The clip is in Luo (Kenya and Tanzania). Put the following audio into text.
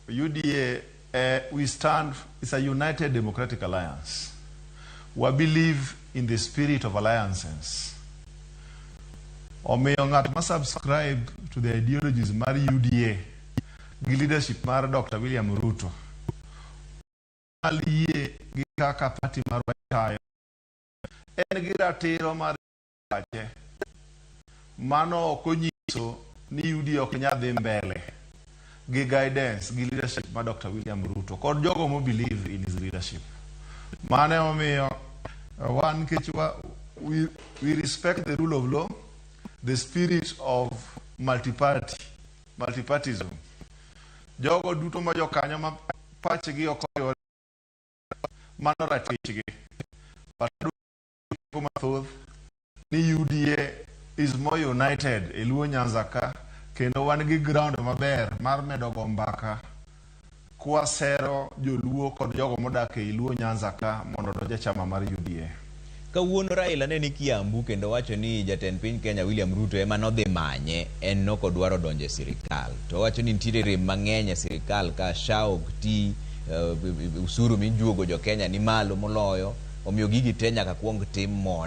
UDA, we stand, it's a united democratic alliance. We believe in the spirit of alliances. Omeyo must subscribe to the ideologies of UDA, the leadership of Dr. William Ruto. Party mano konyiso ni UDA oknyadhi mbele gi guidance gi leadership ma Dr. William Ruto kod jogo mo believe in his leadership. Mane omiyo one we respect the rule of law, the spirit of multipartyism. Jogo duto ma jokanyo ma pachgi okoyo mano ratichgi. But mathoth ni UDA is more united eluo Nyanza ka kendo wan gi ground maber mar medo gombaka kwasero joluo kod jogo modak e luo Nyanza ka mondo doje chama mar UDA. Kawuono Raila ne ni Kiambu kendo wacho ni jatend piny Kenya William Ruto ema nodhi manye en noko dwaro donje sirikal. To wacho ni nitiere rem mang'eny e sirikal ka shaok ti usuru minjuogo jo Kenya ni malo moloyo omiyo gigi te nyaka kuong tim mon.